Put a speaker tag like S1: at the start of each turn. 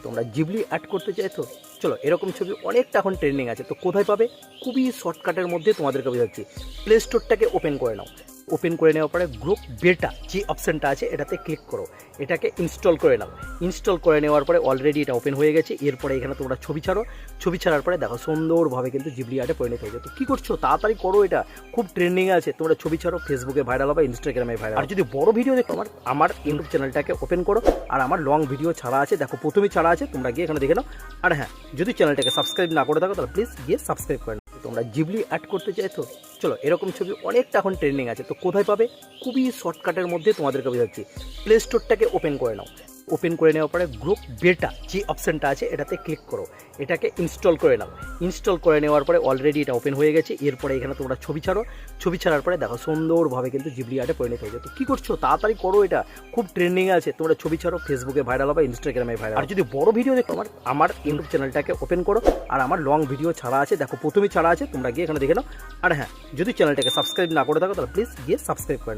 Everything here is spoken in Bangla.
S1: তোমরা জিবলি অ্যাড করতে চাইছো, চলো এরকম ছবি অনেকটা এখন ট্রেন্ডিং আছে। তো কোথায় পাবে? খুবই শর্টকাটের মধ্যে তোমাদেরকে বোঝাচ্ছি। প্লে স্টোরটাকে ওপেন করে নাও। ওপেন করে নেওয়ার পরে গ্রুপ বেটা যে অপশানটা আছে এটাতে ক্লিক করো, এটাকে ইনস্টল করে নাও। ইনস্টল করে নেওয়ার পরে অলরেডি এটা ওপেন হয়ে গেছে। এরপরে এখানে তোমরা ছবি ছাড়ো, ছবি ছাড়ার পরে দেখো সুন্দরভাবে কিন্তু জিবলি আর্টে পরিণত হয়ে যায়। তো কী করছো? তাড়াতাড়ি করো, এটা খুব ট্রেন্ডিংয়ে আছে। তোমরা ছবি ছাড়ো, ফেসবুকে ভাইরাল হবে, ইনস্টাগ্রামে ভাইরাল। আর যদি বড় ভিডিও দেখো, আমার ইউটিউব চ্যানেলটাকে ওপেন করো, আর আমার লং ভিডিও ছাড়া আছে, দেখো প্রথমেই ছাড়া আছে, তোমরা গিয়ে এখানে দেখে নাও। আর হ্যাঁ, যদি চ্যানেলটাকে সাবস্ক্রাইব না করে থাকো তাহলে প্লিজ গিয়ে সাবস্ক্রাইব করে নাও। তোমরা জিবলি অ্যাড করতে চাইছো, চলো এরকম ছবি অনেকটা এখন ট্রেন্ডিং আছে। তো কোথায় পাবে? খুবই শর্টকাটের মধ্যে তোমাদেরকে বোঝাচ্ছি। প্লে স্টোরটাকে ওপেন করে নাও। ওপেন করে নেওয়ার পরে গ্রুপ বেটা যে অপশানটা আছে এটাতে ক্লিক করো, এটাকে ইনস্টল করে নাও। ইনস্টল করে নেওয়ার পরে অলরেডি এটা ওপেন হয়ে গেছে। এরপরে এখানে তোমরা ছবি ছাড়ো, ছবি ছাড়ার পরে দেখো সুন্দরভাবে কিন্তু জিবলি আর্টে পরিণত হয়ে যায়। তো কী করছো? তাড়াতাড়ি করো, এটা খুব ট্রেন্ডিংয়ে আছে। তোমরা ছবি ছাড়ো, ফেসবুকে ভাইরাল হবে, ইনস্টাগ্রামে ভাইরাল। আর যদি বড় ভিডিও দেখো, আমার ইউটিউব চ্যানেলটাকে ওপেন করো, আর আমার লং ভিডিও ছাড়া আছে, দেখো প্রথমেই ছাড়া আছে, তোমরা গিয়ে এখানে দেখে নাও। আর হ্যাঁ, যদি চ্যানেলটাকে সাবস্ক্রাইব না করে থাকো তাহলে প্লিজ গিয়ে সাবস্ক্রাইব করে নাও।